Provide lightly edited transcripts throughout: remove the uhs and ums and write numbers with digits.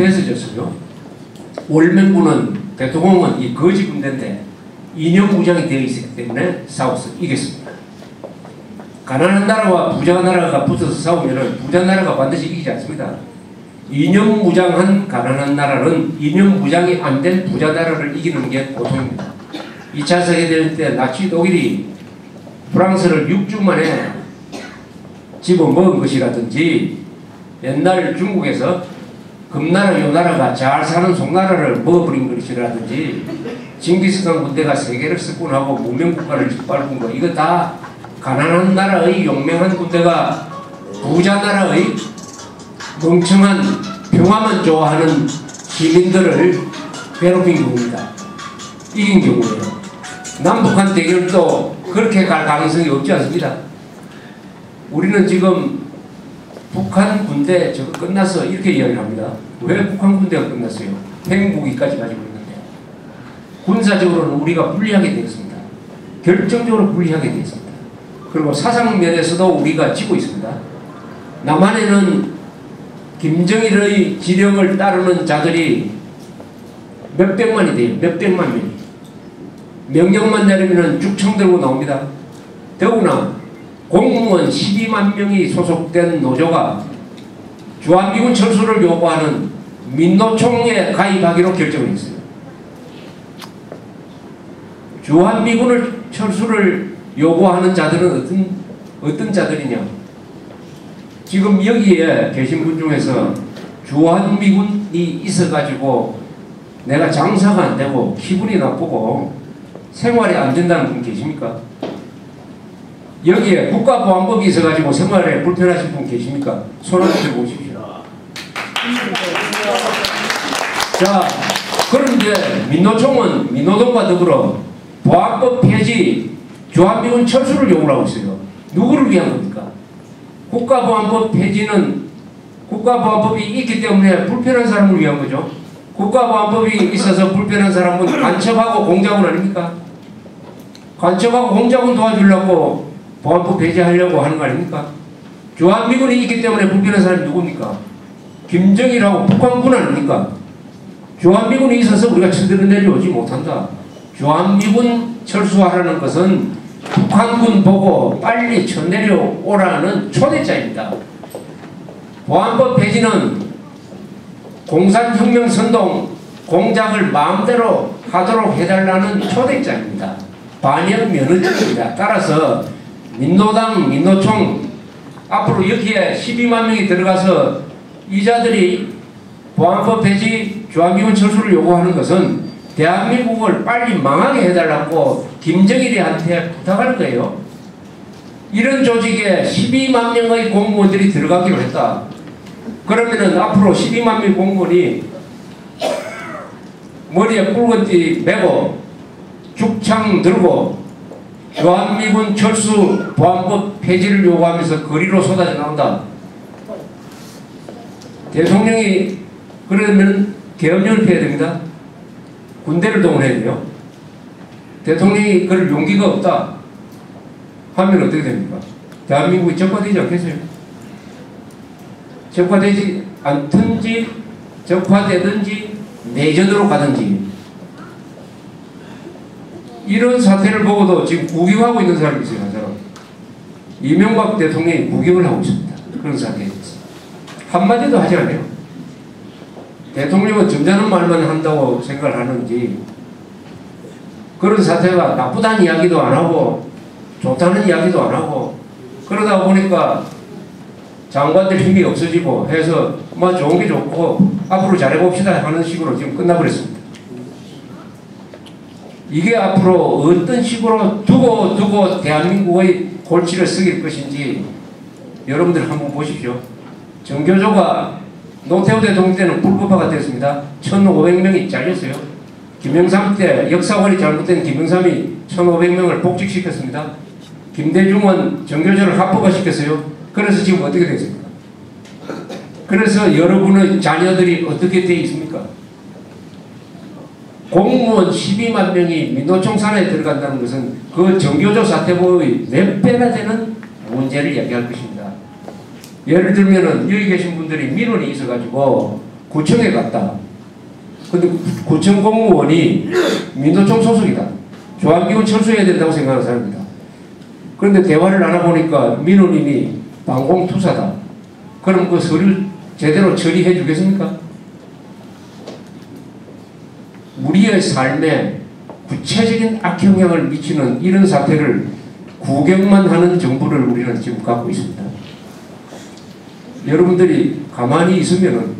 부패해서졌어요. 월명군은 대통령은 이 거지 군대인데 이념 무장이 되어 있었기 때문에 싸워서 이겼습니다. 가난한 나라와 부자 나라가 붙어서 싸우면 부자 나라가 반드시 이기지 않습니다. 이념 무장한 가난한 나라는 이념 무장이 안 된 부자 나라를 이기는 게 보통입니다. 2차 세계대전 때 나치 독일이 프랑스를 6주 만에 집어먹은 것이라든지 옛날 중국에서 금나라 요나라가 잘 사는 송나라를 먹어버린 것이라든지 징기스칸 군대가 세계를 석권하고 문명국가를 짓밟은 거, 이거 다 가난한 나라의 용맹한 군대가 부자 나라의 멍청한 평화만 좋아하는 시민들을 괴롭힌 경우입니다. 이긴 경우예요. 남북한 대결도 그렇게 갈 가능성이 없지 않습니다. 우리는 지금 북한 군대 저거 끝나서 이렇게 이야기를 합니다. 왜 북한 군대가 끝났어요? 핵무기까지 가지고 있는데. 군사적으로는 우리가 불리하게 되었습니다. 결정적으로 불리하게 되었습니다. 그리고 사상면에서도 우리가 지고 있습니다. 남한에는 김정일의 지령을 따르는 자들이 몇백만이 돼요. 몇백만 명이. 명령만 내리면 죽청 들고 나옵니다. 더구나 공무원 12만 명이 소속된 노조가 주한미군 철수를 요구하는 민노총에 가입하기로 결정을 했어요. 주한미군을 철수를 요구하는 자들은 어떤 자들이냐? 지금 여기에 계신 분 중에서 주한미군이 있어가지고 내가 장사가 안 되고 기분이 나쁘고 생활이 안 된다는 분 계십니까? 여기에 국가보안법이 있어가지고 생활에 불편하신 분 계십니까? 손 한번 들어보십시오. 자, 그런데 민노총은 민노동과 더불어 보안법 폐지, 주한미군 철수를 요구하고 있어요. 누구를 위한 겁니까? 국가보안법 폐지는 국가보안법이 있기 때문에 불편한 사람을 위한 거죠. 국가보안법이 있어서 불편한 사람은 간첩하고 공작원 아닙니까? 간첩하고 공작원 도와주려고 보안법 폐지하려고 하는 거 아닙니까? 주한미군이 있기 때문에 불편한 사람이 누굽니까? 김정일하고 북한군 아닙니까? 주한미군이 있어서 우리가 쳐들어 내려오지 못한다. 주한미군 철수하라는 것은 북한군 보고 빨리 쳐내려오라는 초대자입니다. 보안법 폐지는 공산혁명 선동 공작을 마음대로 하도록 해달라는 초대자입니다. 반역 면허증입니다. 따라서 민노당, 민노총 앞으로 여기에 12만 명이 들어가서 이자들이 보안법 폐지, 주한미군 철수를 요구하는 것은 대한민국을 빨리 망하게 해달라고 김정일이한테 부탁할 거예요. 이런 조직에 12만 명의 공무원들이 들어가기로 했다. 그러면은 앞으로 12만 명 공무원이 머리에 붉은띠 메고 죽창 들고 주한미군 철수 보안법 폐지를 요구하면서 거리로 쏟아져 나온다. 대통령이 그러면 계엄령을 펴야 됩니다. 군대를 동원해야 돼요. 대통령이 그럴 용기가 없다 하면 어떻게 됩니까? 대한민국이 적화되지 않겠어요? 적화되지 않든지 적화되든지 내전으로 가든지. 이런 사태를 보고도 지금 구경하고 있는 사람이 있어요. 한 사람. 이명박 대통령이 구경을 하고 있습니다. 그런 사태에 대해서 한마디도 하지 않아요. 대통령은 점잖은 말만 한다고 생각을 하는지 그런 사태가 나쁘다는 이야기도 안 하고 좋다는 이야기도 안 하고 그러다 보니까 장관들 힘이 없어지고 해서 뭐 좋은 게 좋고 앞으로 잘해봅시다 하는 식으로 지금 끝나버렸습니다. 이게 앞으로 어떤 식으로 두고 대한민국의 골치를 썩일 것인지 여러분들 한번 보십시오. 정교조가 노태우 대통령 때는 불법화가 됐습니다. 1,500명이 잘렸어요. 김영삼 때 역사관이 잘못된 김영삼이 1,500명을 복직시켰습니다. 김대중은 정교조를 합법화시켰어요. 그래서 지금 어떻게 됐습니까? 그래서 여러분의 자녀들이 어떻게 되어 있습니까? 공무원 12만 명이 민노총 산하에 들어간다는 것은 그 정교조 사태보의 몇 배나 되는 문제를 얘기할 것입니다. 예를 들면은 여기 계신 분들이 민원이 있어가지고 구청에 갔다. 근데 구청 공무원이 민노총 소속이다. 조합기구 철수해야 된다고 생각하는 사람이다. 그런데 대화를 나눠보니까 민원인이 방공투사다. 그럼 그 서류 제대로 처리해 주겠습니까? 우리의 삶에 구체적인 악영향을 미치는 이런 사태를 구경만 하는 정부를 우리는 지금 갖고 있습니다. 여러분들이 가만히 있으면은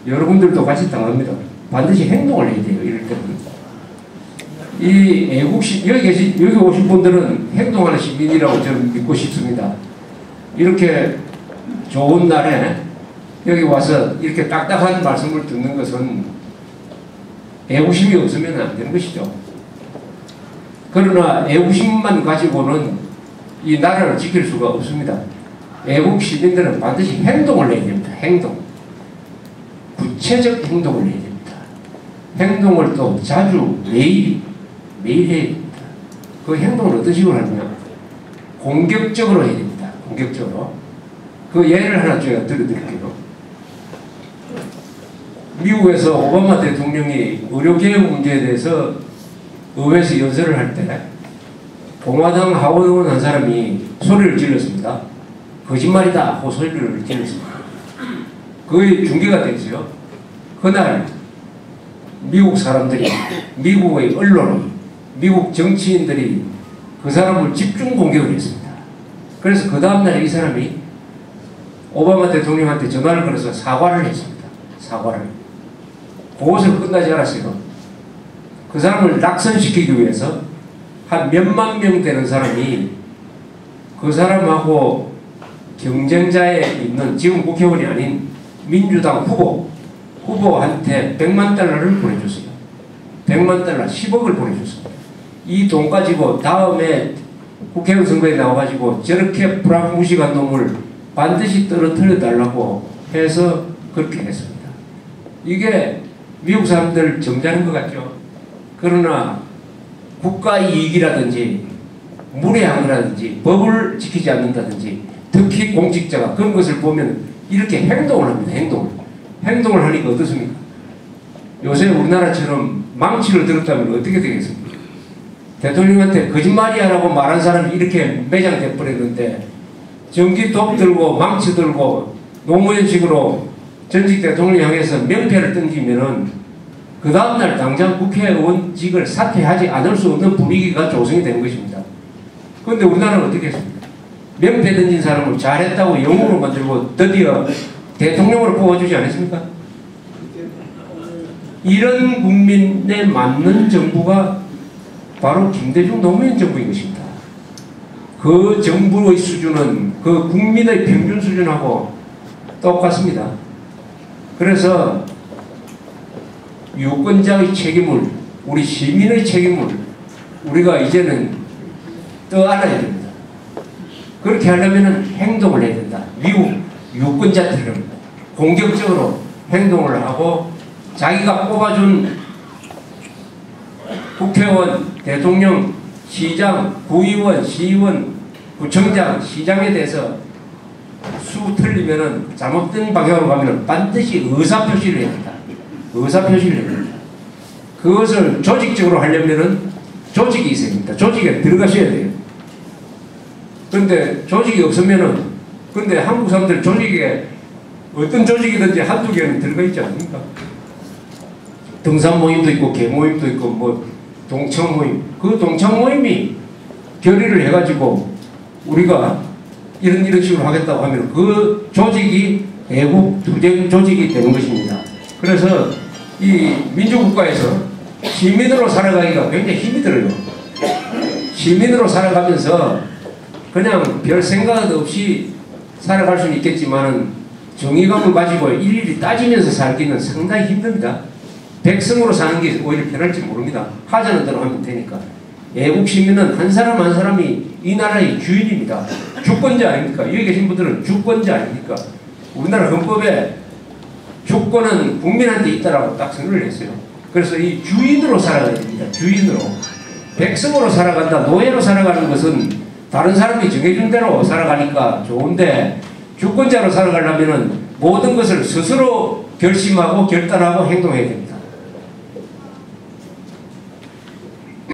여러분들도 같이 당합니다. 반드시 행동을 해야 돼요. 이럴 때는. 이 애국시, 여기 오신 분들은 행동하는 시민이라고 저는 믿고 싶습니다. 이렇게 좋은 날에 여기 와서 이렇게 딱딱한 말씀을 듣는 것은 애국심이 없으면 안 되는 것이죠. 그러나 애국심만 가지고는 이 나라를 지킬 수가 없습니다. 애국 시민들은 반드시 행동을 해야 됩니다. 행동. 구체적 행동을 해야 됩니다. 행동을 또 자주 매일 해야 됩니다. 그 행동을 어떤 식으로 하느냐? 공격적으로 해야 됩니다. 공격적으로. 그 예를 하나 제가 들어드릴게요. 미국에서 오바마 대통령이 의료개혁 문제에 대해서 의회에서 연설을 할 때 공화당 하원의원 한 사람이 소리를 질렀습니다. 거짓말이다 하고 소리를 질렀습니다. 그게 중계가 됐어요. 그날 미국 사람들이, 미국의 언론이, 미국 정치인들이 그 사람을 집중 공격을 했습니다. 그래서 그 다음날 이 사람이 오바마 대통령한테 전화를 걸어서 사과를 했습니다. 사과를. 그것을 끝나지 않았어요. 그 사람을 낙선시키기 위해서 한 몇만 명 되는 사람이 그 사람하고 경쟁자에 있는 지금 국회의원이 아닌 민주당 후보한테 100만 달러를 보내줬어요. 100만 달러, 10억을 보내줬습니다. 이 돈 가지고 다음에 국회의원 선거에 나와가지고 저렇게 불합무식한 놈을 반드시 떨어뜨려 달라고 해서 그렇게 했습니다. 이게 미국 사람들 점잖은 것 같죠. 그러나 국가 이익이라든지 무례한 거라든지 법을 지키지 않는다든지 특히 공직자가 그런 것을 보면 이렇게 행동을 합니다. 행동을 하니까 어떻습니까? 요새 우리나라처럼 망치를 들었다면 어떻게 되겠습니까? 대통령한테 거짓말이야라고 말한 사람이 이렇게 매장돼 버렸는데 전기톱 들고 망치 들고 노무현식으로 전직 대통령 향해서 명패를 던지면은 그 다음날 당장 국회의원직을 사퇴하지 않을 수 없는 분위기가 조성이 되는 것입니다. 그런데 우리나라는 어떻게 했습니까? 명패 던진 사람을 잘했다고 영웅으로 만들고 드디어 대통령으로 뽑아주지 않았습니까? 이런 국민에 맞는 정부가 바로 김대중 노무현 정부인 것입니다. 그 정부의 수준은 그 국민의 평균 수준하고 똑같습니다. 그래서 유권자의 책임을, 우리 시민의 책임을 우리가 이제는 떠안아야 됩니다. 그렇게 하려면 행동을 해야 된다. 미국 유권자들은 공격적으로 행동을 하고 자기가 뽑아준 국회의원, 대통령, 시장, 구의원, 시의원, 구청장, 시장에 대해서 수 틀리면은 잘못된 방향으로 가면은 반드시 의사표시를 해야 된다. 의사표시를 해야 된다. 그것을 조직적으로 하려면은 조직이 있어야 됩니다. 조직에 들어가셔야 돼요. 그런데 조직이 없으면은, 근데 한국 사람들 조직에 어떤 조직이든지 한두 개는 들어가 있지 않습니까? 등산 모임도 있고 개 모임도 있고 뭐 동창 모임, 그 동창 모임이 결의를 해가지고 우리가 이런 식으로 하겠다고 하면 그 조직이 애국 투쟁 조직이 되는 것입니다. 그래서 이 민주국가에서 시민으로 살아가기가 굉장히 힘이 들어요. 시민으로 살아가면서 그냥 별 생각 없이 살아갈 수는 있겠지만은 정의감을 가지고 일일이 따지면서 살기는 상당히 힘듭니다. 백성으로 사는 게 오히려 편할지 모릅니다. 하자는 대로 하면 되니까. 애국 시민은 한 사람 한 사람이 이 나라의 주인입니다. 주권자 아닙니까? 여기 계신 분들은 주권자 아닙니까? 우리나라 헌법에 주권은 국민한테 있다라고 딱 선언을 했어요. 그래서 이 주인으로 살아가야 됩니다. 주인으로. 백성으로 살아간다, 노예로 살아가는 것은 다른 사람이 정해준 대로 살아가니까 좋은데 주권자로 살아가려면 모든 것을 스스로 결심하고 결단하고 행동해야 됩니다.